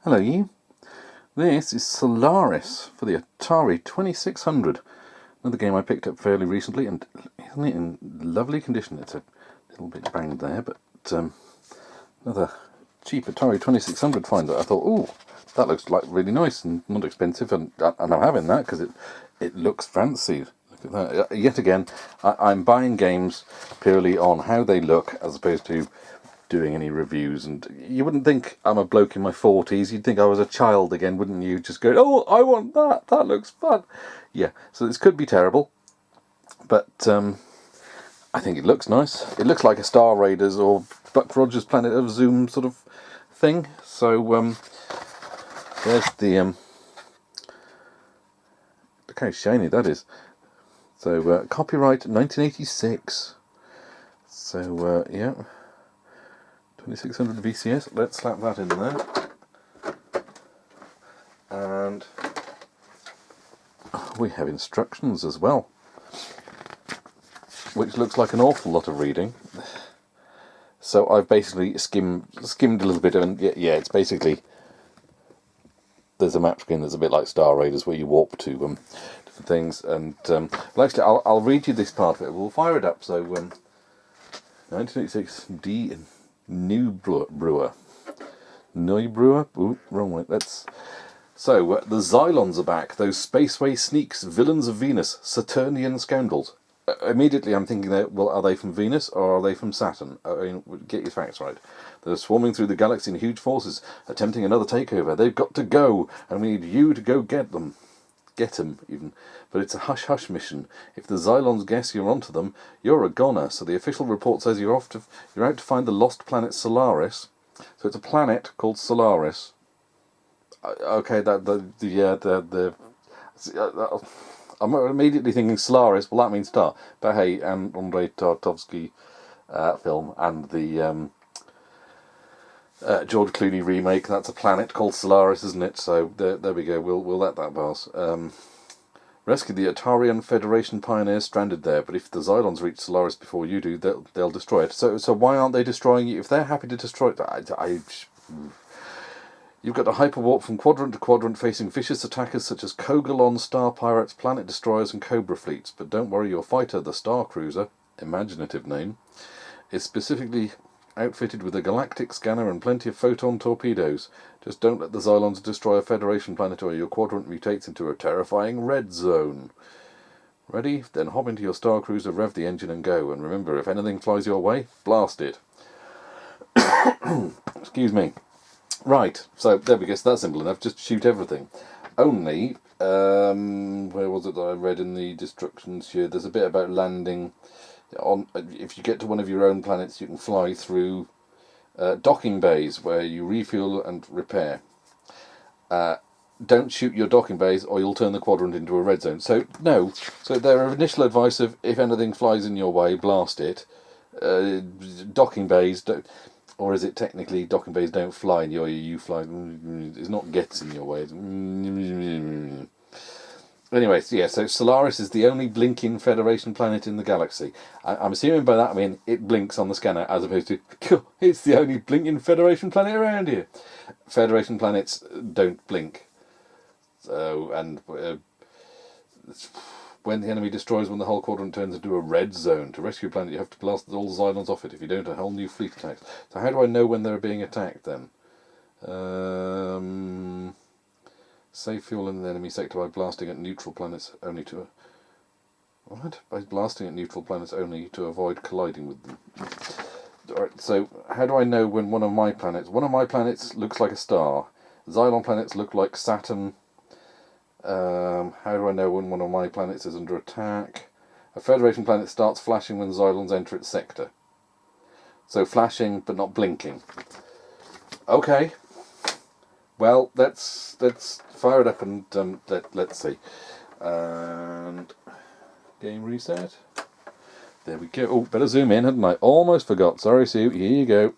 Hello you. This is Solaris for the Atari 2600. Another game I picked up fairly recently, and isn't it in lovely condition? It's a little bit banged there, but another cheap Atari 2600 find that I thought, oh, that looks like really nice and not expensive, and I'm having that because it looks fancy. Look at that. Yet again, I'm buying games purely on how they look as opposed to doing any reviews. And you wouldn't think I'm a bloke in my 40s, you'd think I was a child again, wouldn't you? Just go, oh, I want that looks fun. Yeah, so this could be terrible, but I think it looks nice. It looks like a Star Raiders or Buck Rogers Planet of Zoom sort of thing. So there's the look how shiny that is. So copyright 1986. So yeah, 2600 VCS. Let's slap that in there. And we have instructions as well, which looks like an awful lot of reading. So I've basically skimmed a little bit, and yeah, it's basically, there's a map screen that's a bit like Star Raiders where you warp to different things. And well, actually, I'll read you this part of it. We'll fire it up. So 1986 D Neubrewer. Ooh, wrong way. So the Xylons are back. Those spaceway sneaks, villains of Venus, Saturnian scoundrels. Immediately I'm thinking that, well, are they from Venus or are they from Saturn? I mean, get your facts right. They're swarming through the galaxy in huge forces, attempting another takeover. They've got to go, and we need you to go get them. Get them, even. But it's a hush-hush mission. If the Xylons guess you're onto them, you're a goner. So the official report says you're out to find the lost planet Solaris. So it's a planet called Solaris. Okay, I'm immediately thinking Solaris. Well, that means star. But hey, Andrei Tarkovsky film and the George Clooney remake. That's a planet called Solaris, isn't it? So there we go. We'll let that pass. Rescue the Atarian Federation pioneers stranded there. But if the Xylons reach Solaris before you do, they'll destroy it. So why aren't they destroying you? If they're happy to destroy it, you've got to hyperwarp from quadrant to quadrant, facing vicious attackers such as Kogalon, Star Pirates, Planet Destroyers and Cobra fleets. But don't worry, your fighter, the Star Cruiser, imaginative name, is specifically outfitted with a galactic scanner and plenty of photon torpedoes. Just don't let the Xylons destroy a Federation planet or your quadrant mutates into a terrifying red zone. Ready? Then hop into your Star Cruiser, rev the engine and go. And remember, if anything flies your way, blast it. Excuse me. Right, so there we go. So that's simple enough. Just shoot everything. Only, where was it that I read in the instructions here? There's a bit about landing on. If you get to one of your own planets, you can fly through docking bays where you refuel and repair. Don't shoot your docking bays, or you'll turn the quadrant into a red zone. So no. So their initial advice of if anything flies in your way, blast it. Docking bays don't. Or is it technically docking bays don't fly and you fly? It's not gets in your way. Anyway, so yeah, so Solaris is the only blinking Federation planet in the galaxy. I'm assuming by that I mean it blinks on the scanner as opposed to it's the only blinking Federation planet around here. Federation planets don't blink. So, and when the enemy destroys one, the whole quadrant turns into a red zone. To rescue a planet, you have to blast all the Xylons off it. If you don't, a whole new fleet attacks. So how do I know when they're being attacked, then? Save fuel in the enemy sector by blasting at neutral planets only to... What? By blasting at neutral planets only to avoid colliding with them. Alright, so how do I know when one of my planets... One of my planets looks like a star. Xylon planets look like Saturn... how do I know when one of my planets is under attack? A Federation planet starts flashing when Xylons enter its sector. So flashing, but not blinking. Okay. Well, let's fire it up and let's see. And game reset. There we go. Oh, better zoom in, hadn't I? Almost forgot. Sorry, Sue. Here you go.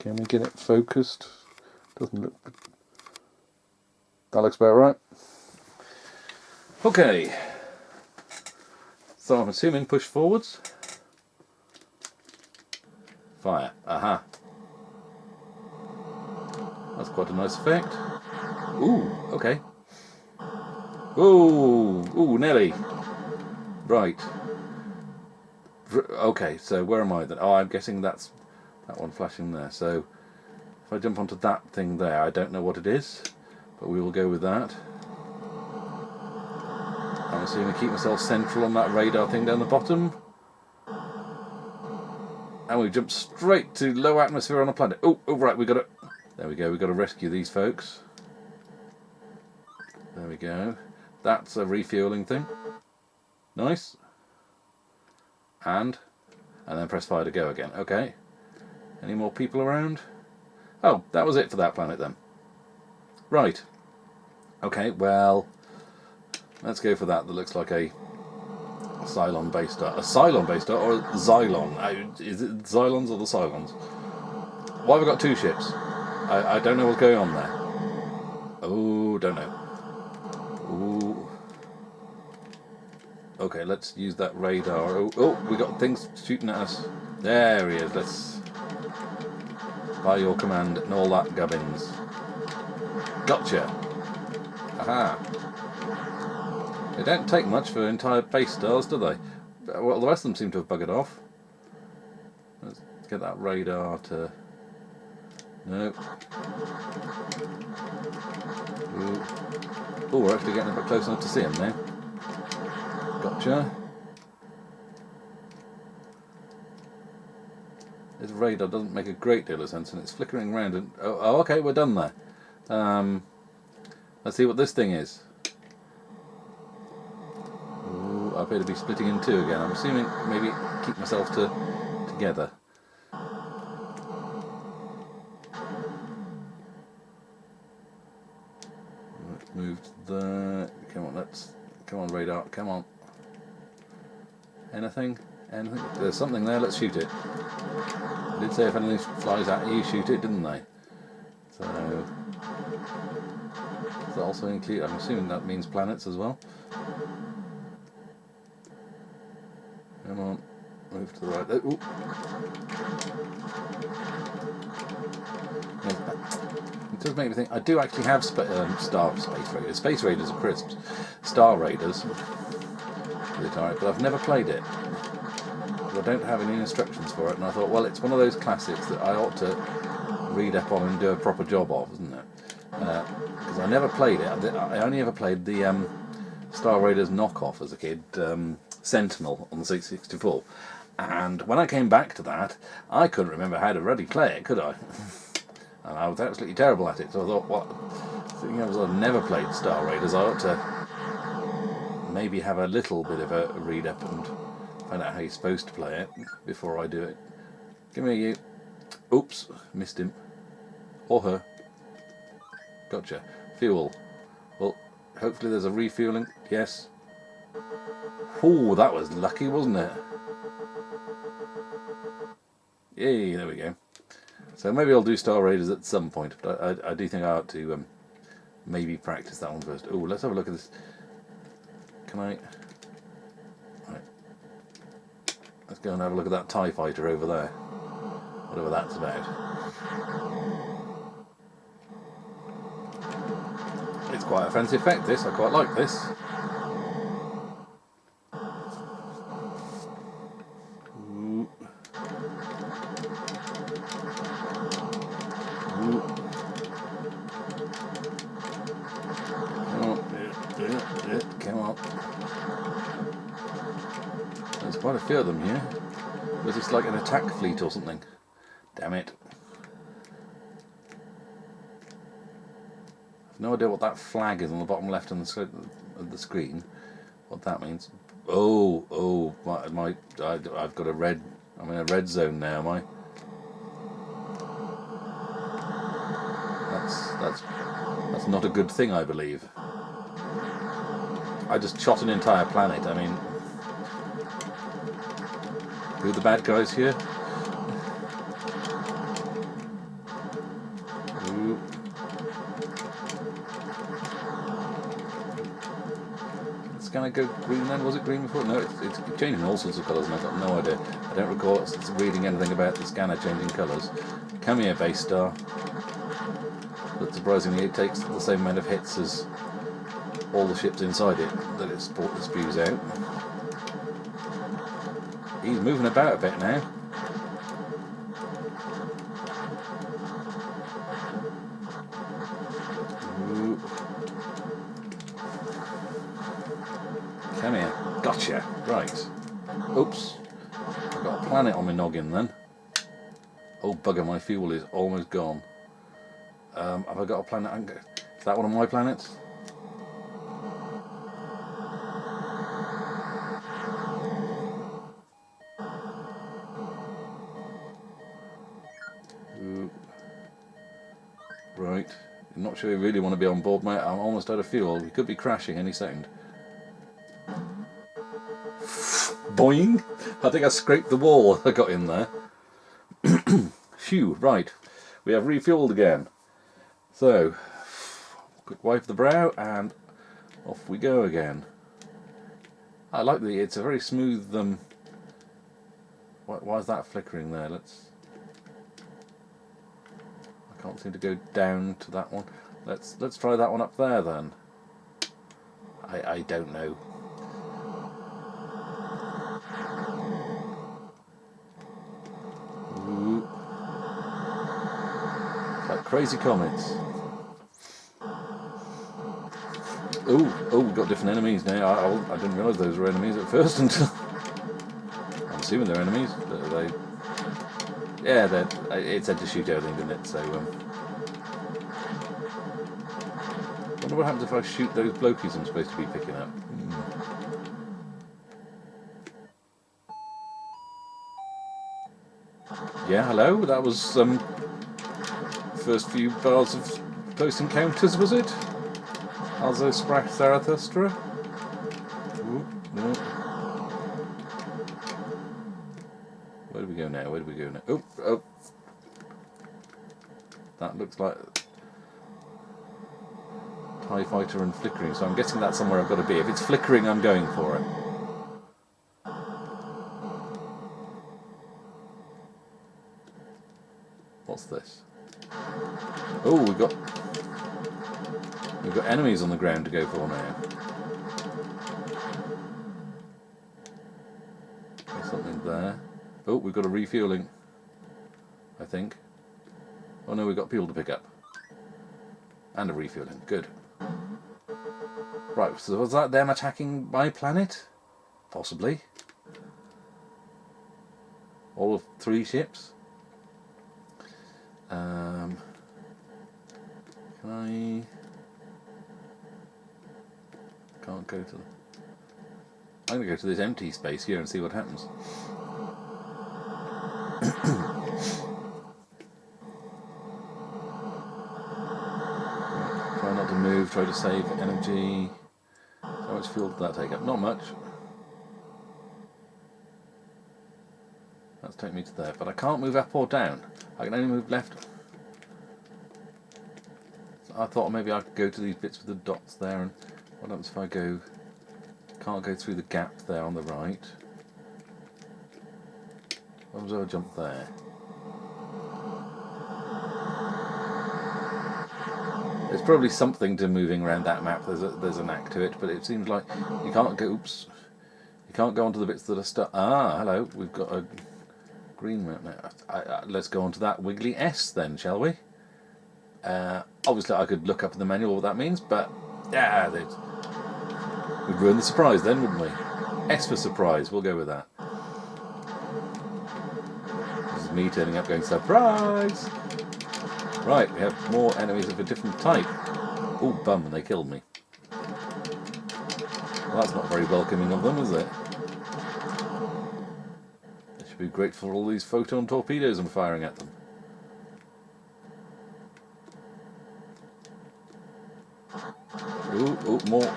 Can we get it focused? Doesn't look... That looks about right. Okay. So I'm assuming push forwards. Fire. Aha. That's quite a nice effect. Ooh, okay. Ooh, Nelly. Right. Okay, so where am I then? Oh, I'm guessing that's that one flashing there. So if I jump onto that thing there, I don't know what it is, but we will go with that. I'm assuming keep myself central on that radar thing down the bottom. And we jump straight to low atmosphere on a planet. Oh, right, we got to... There we go, we got to rescue these folks. There we go. That's a refueling thing. Nice. And then press fire to go again. Okay. Any more people around? Oh, that was it for that planet then. Right. Okay, well, let's go for that. That looks like a Cylon-based star. A Cylon-based star or a Xylon? Is it Xylons or the Cylons? Why have we got two ships? I don't know what's going on there. Oh, don't know. Ooh. Okay, let's use that radar. Oh, we got things shooting at us. There he is. Let's... By your command and all that gubbins. Gotcha. Aha. They don't take much for entire base stars, do they? Well, the rest of them seem to have buggered off. Let's get that radar to... No. Oh, we're actually getting a bit close enough to see him now. Gotcha. This radar doesn't make a great deal of sense, and it's flickering around. And oh, okay, we're done there. Let's see what this thing is. Ooh, I appear to be splitting in two again. I'm assuming maybe keep myself together. Moved there. Come on, come on, radar. Come on. Anything? Anything? There's something there. Let's shoot it. I did say if anything flies at you, shoot it, didn't they? So does that also include? I'm assuming that means planets as well. Come on, move to the right. Ooh. It does make me think. I do actually have Space Raiders. Space Raiders are crisps. Star Raiders, but I've never played it. I don't have any instructions for it, and I thought, well, it's one of those classics that I ought to read up on and do a proper job of, isn't it? Because I never played it. I only ever played the Star Raiders knockoff as a kid, Sentinel on the 664. And when I came back to that, I couldn't remember how to really play it, could I? And I was absolutely terrible at it. So I thought, what? Seeing as I've never played Star Raiders, I ought to maybe have a little bit of a read up and find out how you're supposed to play it before I do it. Give me you. Oops, missed him. Or her. Gotcha. Fuel. Well, hopefully there's a refueling. Yes. Oh, that was lucky, wasn't it? Yay, there we go. So maybe I'll do Star Raiders at some point, but I do think I ought to maybe practice that one first. Oh, let's have a look at this. Can I... Right. Let's go and have a look at that TIE fighter over there. Whatever that's about. It's quite a fancy effect, this. I quite like this. Ooh. Ooh. Come on. There's quite a few of them here. Was this like an attack fleet or something? Damn it. I've no idea what that flag is on the bottom left of the screen. What that means. Oh, I've got a red... I'm in a red zone now, am I? That's not a good thing, I believe. I just shot an entire planet. I mean, who are the bad guys here? Ooh. It's gonna go green then? Was it green before? No, it's changing all sorts of colours, and I've got no idea. I don't recall reading anything about the scanner changing colours. Come here, base star. But surprisingly, it takes the same amount of hits as all the ships inside it that it spews out. He's moving about a bit now. Ooh. Come here. Gotcha. Right. Oops. I've got a planet on my noggin then. Oh bugger, my fuel is almost gone. Have I got a planet? Is that one of my planets? Ooh. Right. I'm not sure you really want to be on board, mate. I'm almost out of fuel. We could be crashing any second. Boing! I think I scraped the wall I got in there. Phew, right. We have refueled again. So, quick wipe of the brow and off we go again. I like it's a very smooth, why is that flickering there? I can't seem to go down to that one. Let's try that one up there then. I don't know. Ooh. Like crazy comets. Oh, we've got different enemies now. I didn't realise those were enemies at first until... I'm assuming they're enemies. It said to shoot everything, didn't it? So, wonder what happens if I shoot those blokies I'm supposed to be picking up. Yeah, hello. That was first few bars of Close Encounters, was it? Also sprach Zarathustra. Ooh, no. Where do we go now? Where do we go now? Oh. That looks like TIE Fighter and flickering, so I'm guessing that's somewhere I've got to be. If it's flickering, I'm going for it. What's this? Oh, we've got enemies on the ground to go for now. There's something there. Oh, we've got a refueling, I think. Oh no, we've got people to pick up. And a refueling. Good. Right, so was that them attacking my planet? Possibly. All of 3 ships? Can I... Can't go to... I'm going to go to this empty space here and see what happens. Try not to move, try to save energy. How much fuel did that take up? Not much. That's taking me to there, but I can't move up or down. I can only move left. So I thought maybe I could go to these bits with the dots there, and what happens if I go... Can't go through the gap there on the right. What was I jump there? There's probably something to moving around that map. There's a knack to it, but it seems like you can't go. Oops, you can't go onto the bits that are stuck. Ah, hello. We've got a green map now. Let's go on to that wiggly S then, shall we? Obviously, I could look up in the manual what that means, but yeah, we'd ruin the surprise then, wouldn't we? S for surprise. We'll go with that. This is me turning up, going surprise. Right, we have more enemies of a different type. Oh, bum, they killed me. Well, that's not very welcoming of them, is it? They should be grateful for all these photon torpedoes I'm firing at them. Ooh, more.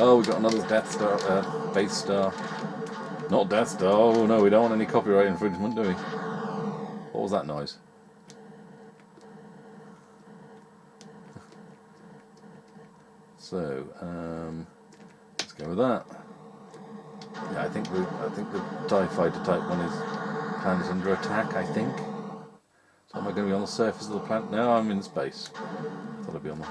Oh, we've got another Death Star, base star. Not Death Star. Oh no, we don't want any copyright infringement, do we? What was that noise? So, let's go with that. Yeah, I think the TIE Fighter type one is planet under attack, I think. So am I going to be on the surface of the planet? No, I'm in space. Thought I'd be on the...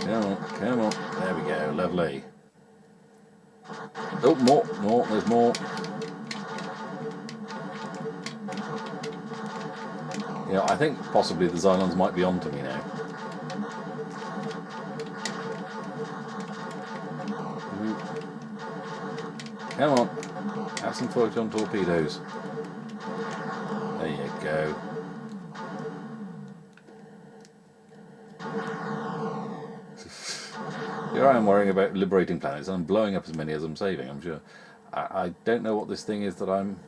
Come on, come on. There we go, lovely. Oh, more, there's more. Yeah, I think possibly the Xylons might be onto me now. Come on, have some photon torpedoes. There you go. Here I am worrying about liberating planets, and I'm blowing up as many as I'm saving, I'm sure. I don't know what this thing is that I'm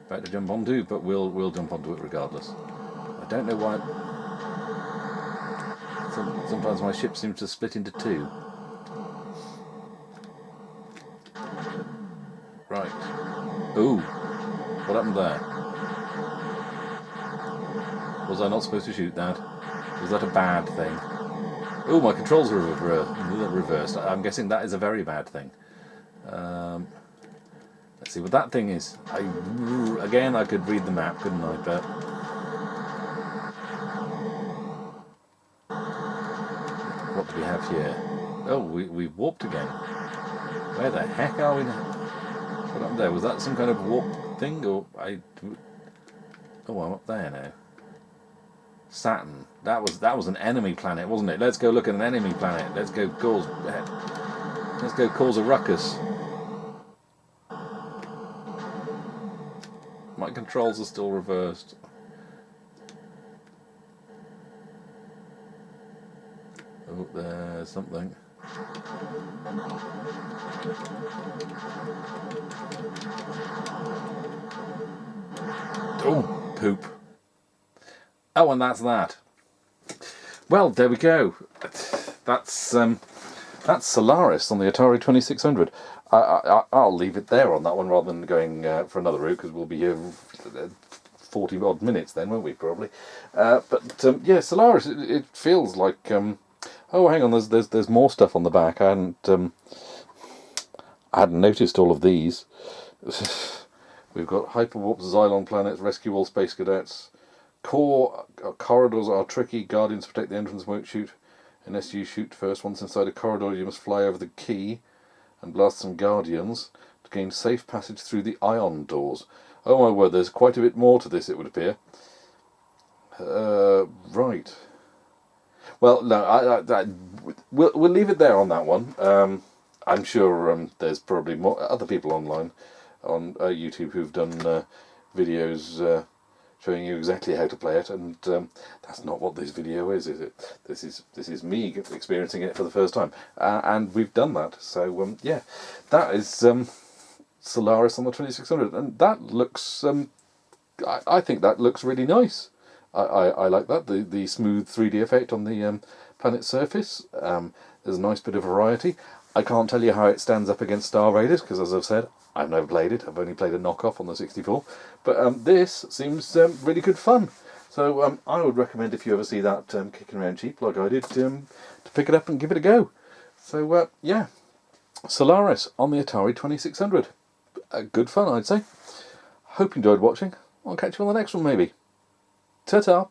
about to jump onto, but we'll jump onto it regardless. I don't know why... Sometimes my ship seems to split into two. Right. Ooh. What happened there? Was I not supposed to shoot that? Was that a bad thing? Ooh, my controls are reversed. I'm guessing that is a very bad thing. Let's see what that thing is. Again, I could read the map, couldn't I? But what do we have here? Oh, we warped again. Where the heck are we now? What happened there? Was that some kind of warp thing? Or Oh, I'm up there now. Saturn. That was an enemy planet, wasn't it? Let's go look at an enemy planet. Let's go cause a ruckus. My controls are still reversed. Oh, there's something. Oh, poop. Oh, and that's that. Well, there we go. That's Solaris on the Atari 2600. I'll leave it there on that one rather than going for another route, because we'll be here 40 odd minutes then, won't we, probably? Yeah, Solaris. It feels like. Oh, hang on. There's more stuff on the back. I hadn't noticed all of these. We've got hyperwarp Xylon planets, rescue all space cadets. Core corridors are tricky. Guardians protect the entrance, won't shoot unless you shoot first. Once inside a corridor, you must fly over the key and blast some Guardians to gain safe passage through the ion doors. Oh my word, there's quite a bit more to this, it would appear. Right. Well, no, we'll leave it there on that one. I'm sure there's probably more other people online on YouTube who've done videos showing you exactly how to play it, and that's not what this video is it? This is me experiencing it for the first time, and we've done that. So yeah, that is Solaris on the 2600, and that looks. I think that looks really nice. I like that, the smooth 3D effect on the planet's surface. There's a nice bit of variety. I can't tell you how it stands up against Star Raiders, because as I've said, I've never played it. I've only played a knockoff on the 64. But this seems really good fun. So I would recommend, if you ever see that kicking around cheap like I did, to pick it up and give it a go. So yeah, Solaris on the Atari 2600. Good fun, I'd say. Hope you enjoyed watching. I'll catch you on the next one maybe. Ta-ta!